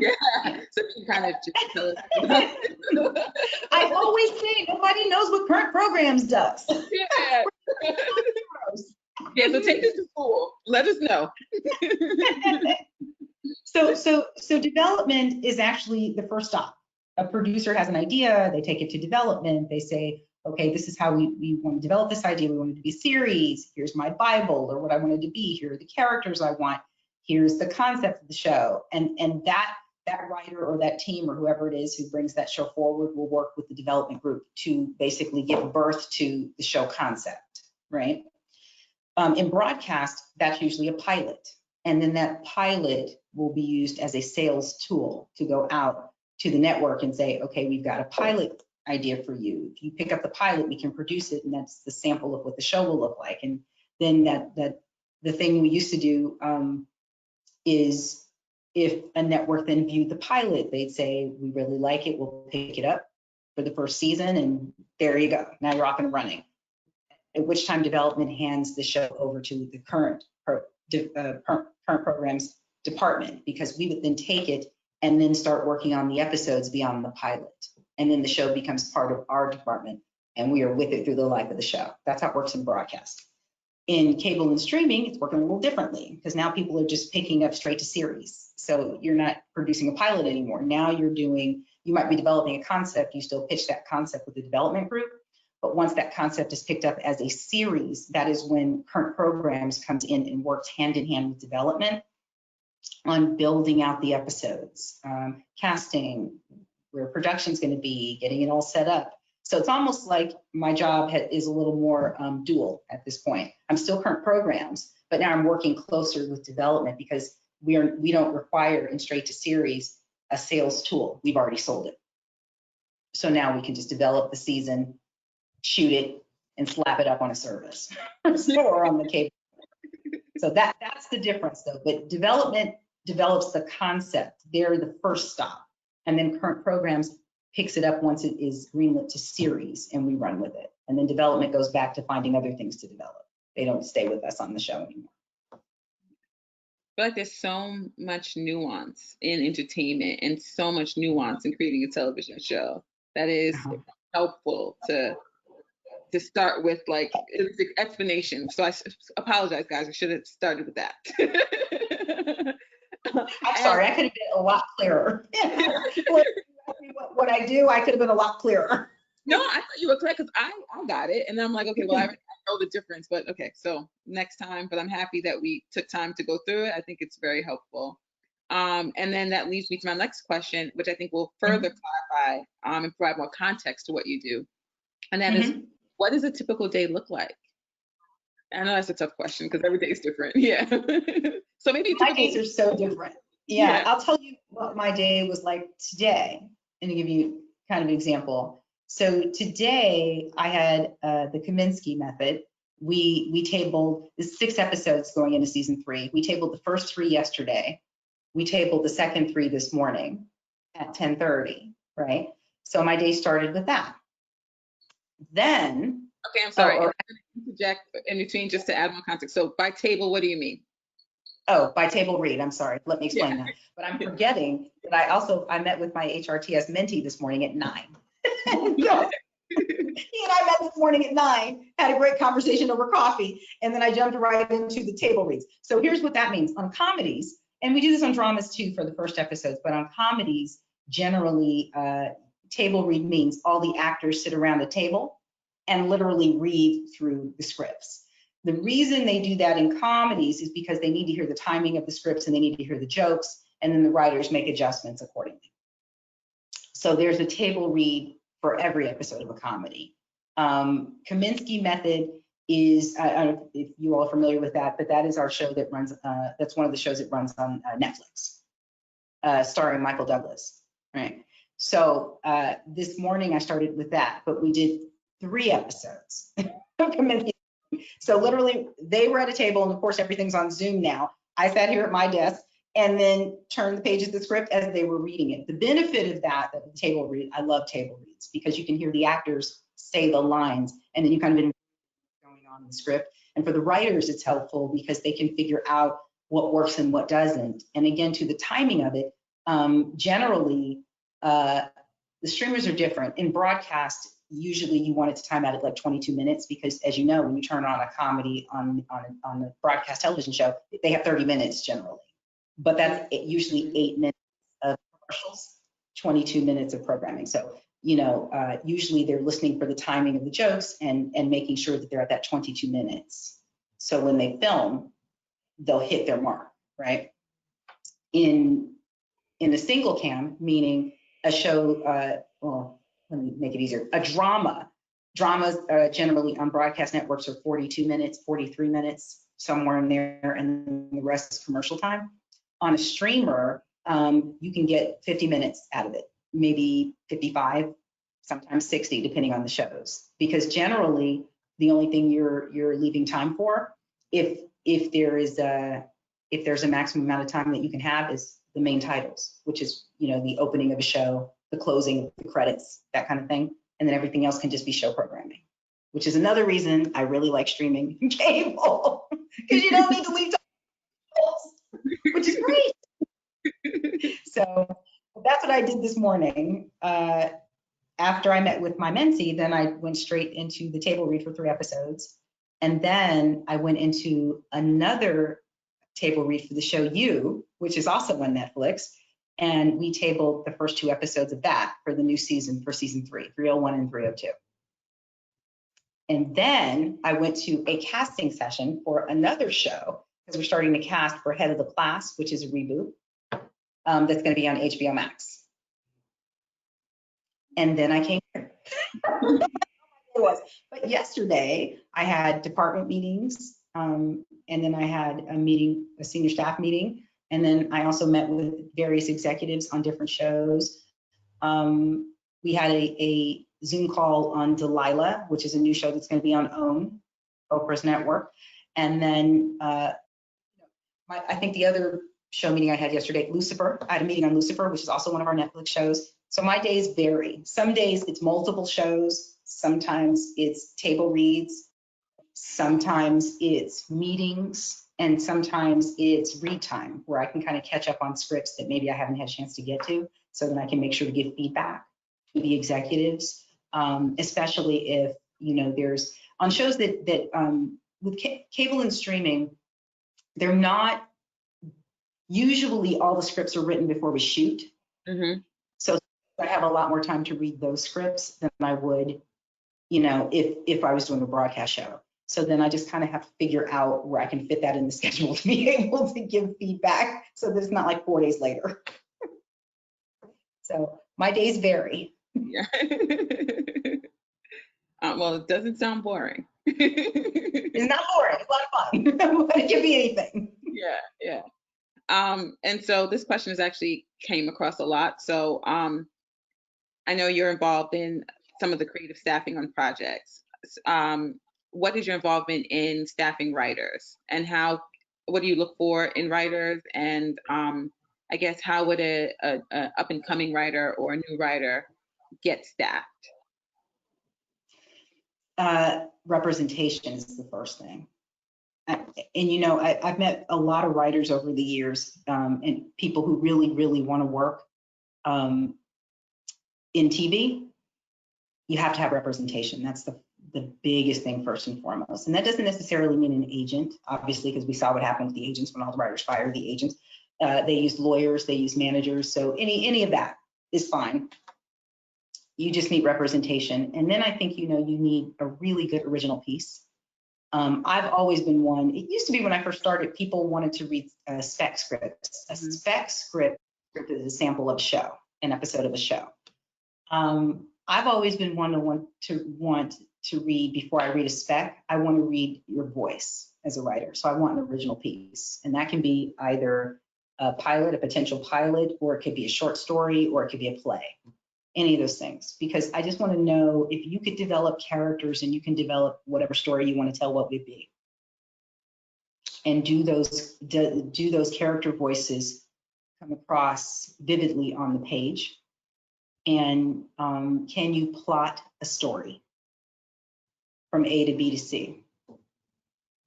So you kind of just tell us. I always say nobody knows what current programs does. Yeah. Yeah, so take us to school. Let us know. So development is actually the first stop. A producer has an idea, they take it to development, they say, okay, this is how we want to develop this idea. We want it to be a series. Here's my Bible, or what I want it to be. Here are the characters I want. Here's the concept of the show. And that writer or that team or whoever it is who brings that show forward will work with the development group to basically give birth to the show concept, right? In broadcast, that's usually a pilot. And then that pilot will be used as a sales tool to go out to the network and say, okay, we've got a pilot idea for you. If you pick up the pilot, we can produce it, and that's the sample of what the show will look like. And then the thing we used to do is if a network then viewed the pilot, they'd say, we really like it, we'll pick it up for the first season, and there you go. Now you're off and running. At which time development hands the show over to the current programs department, because we would then take it and then start working on the episodes beyond the pilot. And then the show becomes part of our department, and we are with it through the life of the show. That's how it works in broadcast. In cable and streaming, it's working a little differently, because now people are just picking up straight to series. So you're not producing a pilot anymore. Now you might be developing a concept, you still pitch that concept with the development group, but once that concept is picked up as a series, that is when Current Programs comes in and works hand in hand with development on building out the episodes, casting, where production's going to be, getting it all set up. So it's almost like my job is a little more dual at this point. I'm still Current Programs, but now I'm working closer with development, because we don't require in straight to series a sales tool. We've already sold it. So now we can just develop the season, shoot it, and slap it up on a service or on the cable. So that's the difference, though. But development develops the concept. They're the first stop, and then Current Programs picks it up once it is greenlit to series, and we run with it. And then development goes back to finding other things to develop. They don't stay with us on the show anymore. I feel like there's so much nuance in entertainment and so much nuance in creating a television show that is helpful to start with, like, it's an explanation. So I apologize, guys. I should have started with that. I'm sorry, I could have been a lot clearer. What I do, I could have been a lot clearer. No, I thought you were clear, because I got it. And then I'm like, okay, well, I know the difference, but okay, so next time. But I'm happy that we took time to go through it. I think it's very helpful. And then that leads me to my next question, which I think will further clarify and provide more context to what you do. And that is, what does a typical day look like? I know that's a tough question, because every day is different. Yeah. So maybe my days are so different. Yeah, I'll tell you what my day was like today, and to give you kind of an example. So today I had the Kaminsky method. We tabled the 6 episodes going into season 3. We tabled the first 3 yesterday. We tabled the second 3 this morning at 10:30, right? So my day started with that. Then, okay, I'm sorry. I'm going to interject in between just to add more context. So by table, what do you mean? Oh, by table read, I'm sorry. Let me explain that. But I'm forgetting that I met with my HRTS mentee this morning at 9. He and I met this morning at 9, had a great conversation over coffee, and then I jumped right into the table reads. So here's what that means. On comedies, and we do this on dramas too for the first episodes, but on comedies, generally, table read means all the actors sit around a table and literally read through the scripts. The reason they do that in comedies is because they need to hear the timing of the scripts, and they need to hear the jokes, and then the writers make adjustments accordingly. So there's a table read for every episode of a comedy. Kaminsky method is, I don't know if you all are familiar with that, but that is our show that runs, that's one of the shows that runs on Netflix, starring Michael Douglas, right? So this morning I started with that, but we did 3 episodes of Kaminsky. So literally they were at a table, and of course everything's on Zoom now. I sat here at my desk and then turned the pages of the script as they were reading it. The benefit of that, the table read, I love table reads, because you can hear the actors say the lines, and then you kind of know what's going on in the script. And for the writers, it's helpful because they can figure out what works and what doesn't. And again, to the timing of it, generally, the streamers are different. In broadcast, usually you want it to time out at like 22 minutes, because as you know, when you turn on a comedy on a broadcast television show, they have 30 minutes generally. But that's usually 8 minutes of commercials, 22 minutes of programming. So, you know, usually they're listening for the timing of the jokes and making sure that they're at that 22 minutes. So when they film, they'll hit their mark, right? In a single cam, meaning a show, well, let me make it easier, a drama. Dramas generally on broadcast networks are 42 minutes, 43 minutes, somewhere in there, and the rest is commercial time. On a streamer, you can get 50 minutes out of it, maybe 55, sometimes 60, depending on the shows. Because generally, the only thing you're leaving time for, if there's a maximum amount of time that you can have, is the main titles, which is, you know, the opening of a show, the closing, the credits, that kind of thing. And then everything else can just be show programming, which is another reason I really like streaming cable, because you don't need to leave titles, which is great. So that's what I did this morning. After I met with my mentee, then I went straight into the table read for 3 episodes. And then I went into another table read for the show You, which is also on Netflix. And we tabled the first 2 episodes of that for the new season, for season 3, 301 and 302. And then I went to a casting session for another show, because we're starting to cast for Head of the Class, which is a reboot that's going to be on HBO Max. And then I came here. But yesterday I had department meetings, and then I had a senior staff meeting, and then I also met with various executives on different shows. We had a Zoom call on Delilah, which is a new show that's going to be on OWN, Oprah's network. And then I think the other show meeting I had yesterday, Lucifer, I had a meeting on Lucifer, which is also one of our Netflix shows. So my days vary. Some days it's multiple shows. Sometimes it's table reads. Sometimes it's meetings. And sometimes it's read time, where I can kind of catch up on scripts that maybe I haven't had a chance to get to, so that I can make sure to give feedback to the executives, especially if, you know, there's on shows that with cable and streaming, they're not, usually all the scripts are written before we shoot. Mm-hmm. So I have a lot more time to read those scripts than I would, you know, if I was doing a broadcast show. So then I just kind of have to figure out where I can fit that in the schedule to be able to give feedback, so that it's not like 4 days later. So my days vary. Yeah. Well, it doesn't sound boring. It's not boring. It's a lot of fun. But it can be anything. Yeah. And so this question has actually came across a lot. So I know you're involved in some of the creative staffing on projects. What is your involvement in staffing writers, and what do you look for in writers? And I guess how would a up and coming writer or a new writer get staffed? Representation is the first thing. And you know, I've met a lot of writers over the years, and people who really, really want to work in TV. You have to have representation. That's the biggest thing, first and foremost. And that doesn't necessarily mean an agent, obviously, because we saw what happened with the agents when all the writers fired the agents. They used lawyers, they used managers. So any of that is fine. You just need representation. And then I think, you know, you need a really good original piece. I've always been one. It used to be when I first started, people wanted to read spec scripts. A spec script is a sample of a show, an episode of a show. I've always been one to want to read, before I read a spec, I want to read your voice as a writer. So I want an original piece. And that can be either a pilot, a potential pilot, or it could be a short story, or it could be a play. Any of those things, because I just want to know if you could develop characters and you can develop whatever story you want to tell, what would it be? And do those character voices come across vividly on the page? And can you plot a story from A to B to C?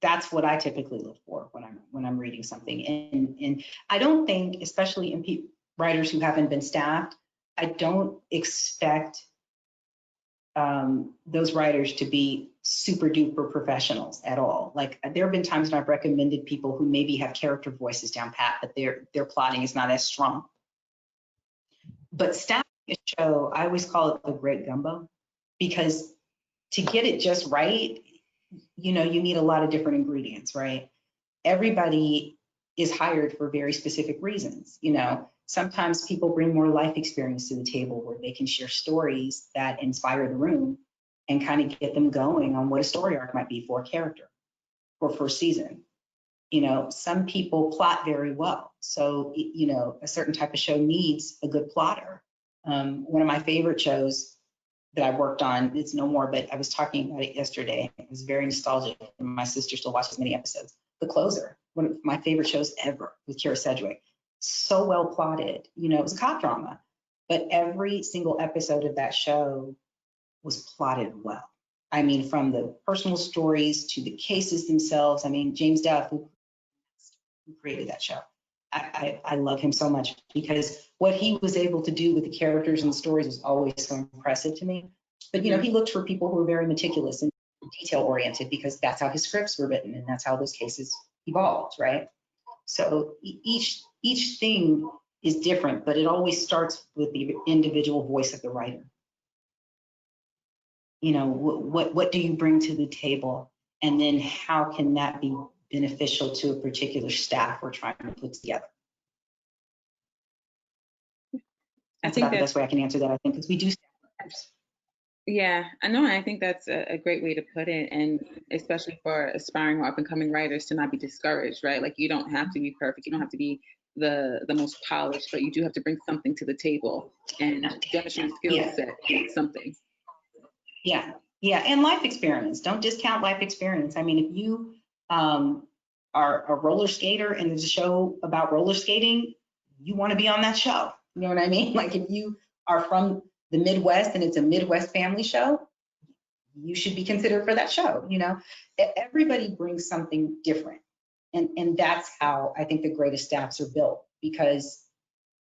That's what I typically look for when I'm reading something. And I don't think, especially in writers who haven't been staffed, I don't expect those writers to be super duper professionals at all. Like, there have been times when I've recommended people who maybe have character voices down pat, but their plotting is not as strong. But staffing a show, I always call it the great gumbo, because to get it just right, you know, you need a lot of different ingredients, right? Everybody is hired for very specific reasons. You know, sometimes people bring more life experience to the table, where they can share stories that inspire the room and kind of get them going on what a story arc might be for a character or for a season. You know, some people plot very well. So, you know, a certain type of show needs a good plotter. One of my favorite shows that I worked on, it's no more, but I was talking about it yesterday. It was very nostalgic. My sister still watches many episodes. The Closer, one of my favorite shows ever with Kira Sedgwick. So well plotted. You know, it was a cop drama, but every single episode of that show was plotted well. I mean, from the personal stories to the cases themselves. I mean, James Duff, who created that show, I love him so much because what he was able to do with the characters and the stories was always so impressive to me. But, you know, he looked for people who were very meticulous and detail oriented because that's how his scripts were written and that's how those cases evolved, right? So each thing is different, but it always starts with the individual voice of the writer. You know, what do you bring to the table? And then how can that be beneficial to a particular staff we're trying to put together? That's about the best way I can answer that, I think, because we do staff members. Yeah, I know. I think that's a great way to put it. And especially for aspiring or up and coming writers to not be discouraged, right? Like you don't have to be perfect. You don't have to be the most polished, but you do have to bring something to the table and demonstrate a skill set in something. Yeah, yeah, and life experience. Don't discount life experience. I mean, if you are a roller skater and there's a show about roller skating, you want to be on that show. You know what I mean? Like if you are from the Midwest and it's a Midwest family show, you should be considered for that show. You know, everybody brings something different. And that's how I think the greatest staffs are built, because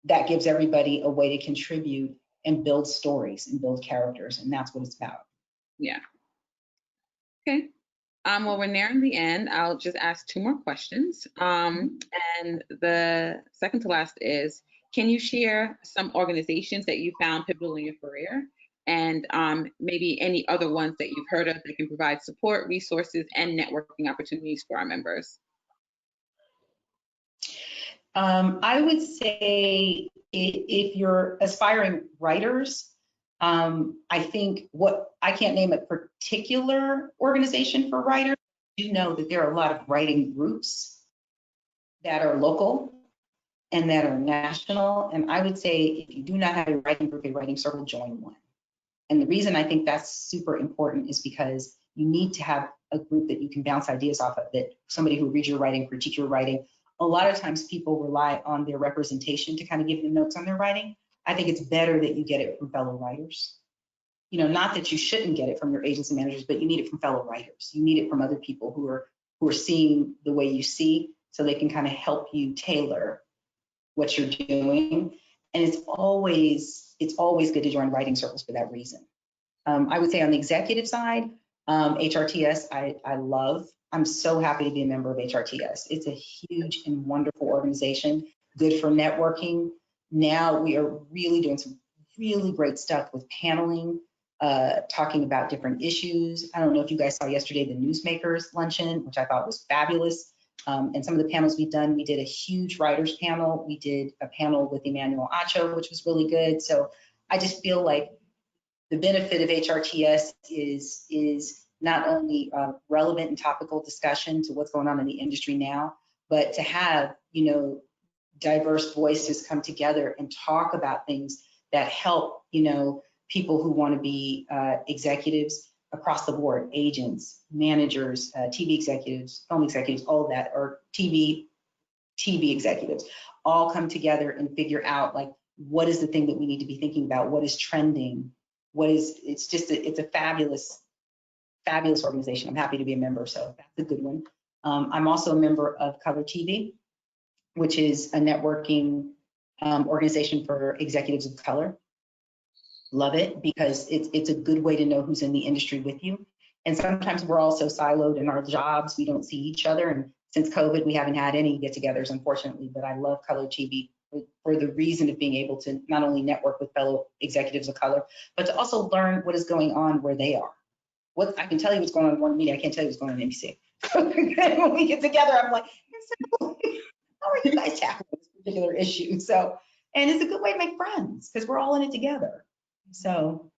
that gives everybody a way to contribute and build stories and build characters. And that's what it's about. Yeah. Okay. Well, we're nearing the end. I'll just ask two more questions. And the second to last is, can you share some organizations that you found pivotal in your career? And maybe any other ones that you've heard of that can provide support, resources, and networking opportunities for our members? I would say if you're aspiring writers, I think I can't name a particular organization for writers. I do know that there are a lot of writing groups that are local and that are national. And I would say if you do not have a writing group, a writing circle, join one. And the reason I think that's super important is because you need to have a group that you can bounce ideas off of, that somebody who reads your writing, critique your writing. A lot of times people rely on their representation to kind of give them notes on their writing. I think it's better that you get it from fellow writers. You know, not that you shouldn't get it from your agents and managers, but you need it from fellow writers. You need it from other people who are seeing the way you see, so they can kind of help you tailor what you're doing. And it's always good to join writing circles for that reason. I would say on the executive side, HRTS, I love. I'm so happy to be a member of HRTS. It's a huge and wonderful organization, good for networking. Now we are really doing some really great stuff with paneling, talking about different issues. I don't know if you guys saw yesterday the Newsmakers luncheon, which I thought was fabulous. And some of the panels we've done, we did a huge writers panel. We did a panel with Emmanuel Acho, which was really good. So I just feel like the benefit of HRTS is not only relevant and topical discussion to what's going on in the industry now, but to have, you know, diverse voices come together and talk about things that help, you know, people who want to be executives across the board, agents, managers, TV executives, film executives, all of that, or TV executives, all come together and figure out, like, what is the thing that we need to be thinking about? What is trending? It's a fabulous organization. I'm happy to be a member, so that's a good one. I'm also a member of Color TV, which is a networking organization for executives of color. Love it, because it's a good way to know who's in the industry with you. And sometimes we're all so siloed in our jobs, we don't see each other. And since COVID, we haven't had any get-togethers, unfortunately, but I love Color TV for the reason of being able to not only network with fellow executives of color, but to also learn what is going on where they are. I can tell you what's going on in one media, I can't tell you what's going on in NBC. When we get together, I'm like, how are you guys tackling this particular issue? So, and it's a good way to make friends because we're all in it together. So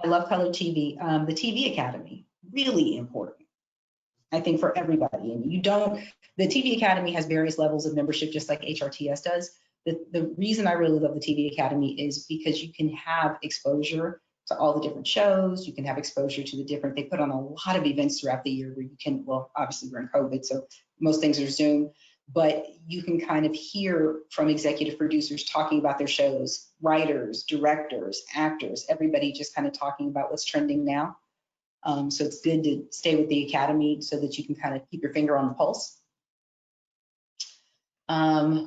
I love Color TV. The TV Academy, really important. I think, for everybody. And the TV Academy has various levels of membership, just like HRTS does. The reason I really love the TV Academy is because you can have exposure to all the different shows. You can have exposure to they put on a lot of events throughout the year where you can, well, obviously we're in COVID, so most things are Zoom, but you can kind of hear from executive producers talking about their shows, writers, directors, actors, everybody just kind of talking about what's trending now. So it's good to stay with the Academy so that you can kind of keep your finger on the pulse. What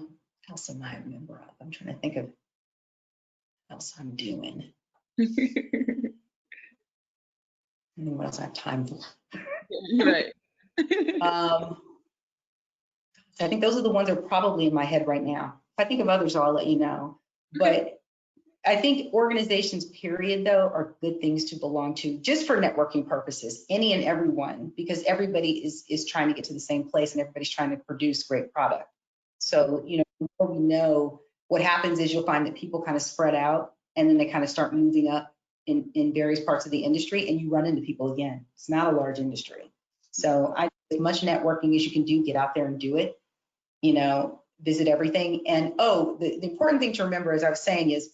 else am I a member of? I'm trying to think of what else I'm doing. And what else I have time for. Right. I think those are the ones that are probably in my head right now. If I think of others, I'll let you know. But I think organizations, period, though, are good things to belong to just for networking purposes, any and everyone, because everybody is trying to get to the same place and everybody's trying to produce great product. So, you know, before we know, what happens is you'll find that people kind of spread out and then they kind of start moving up in various parts of the industry, and you run into people again. It's not a large industry. So as much networking as you can do, get out there and do it, you know, visit everything. And the important thing to remember, as I was saying, is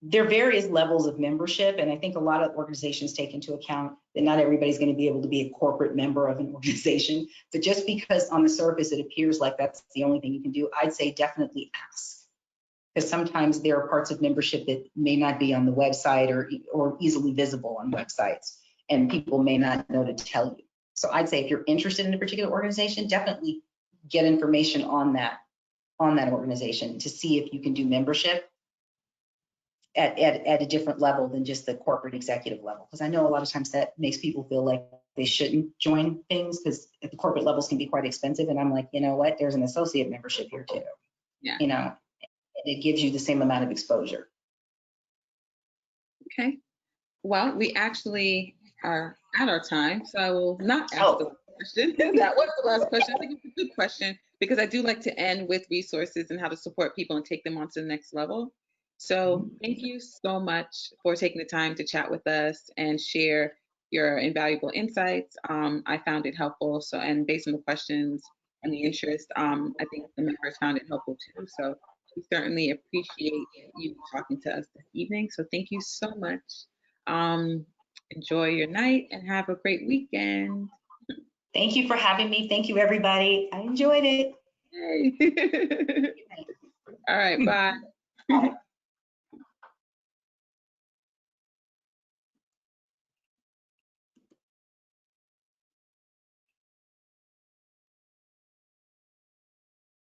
there are various levels of membership, and I think a lot of organizations take into account that not everybody's going to be able to be a corporate member of an organization. But just because on the surface it appears like that's the only thing you can do, I'd say definitely ask. Because sometimes there are parts of membership that may not be on the website or easily visible on websites, and people may not know to tell you. So I'd say if you're interested in a particular organization, definitely get information on that organization to see if you can do membership at a different level than just the corporate executive level. Because I know a lot of times that makes people feel like they shouldn't join things because at the corporate levels can be quite expensive. And I'm like, you know what? There's an associate membership here too. Yeah. You know, it gives you the same amount of exposure. Okay. Well, we actually are at our time, so I will not ask the last question. That was the last question. I think it's a good question because I do like to end with resources and how to support people and take them on to the next level. So thank you so much for taking the time to chat with us and share your invaluable insights. I found it helpful. So, and based on the questions and the interest, I think the members found it helpful too. So we certainly appreciate you talking to us this evening. So thank you so much. Enjoy your night and have a great weekend. Thank you for having me. Thank you, everybody. I enjoyed it. Yay. All right, bye. Bye.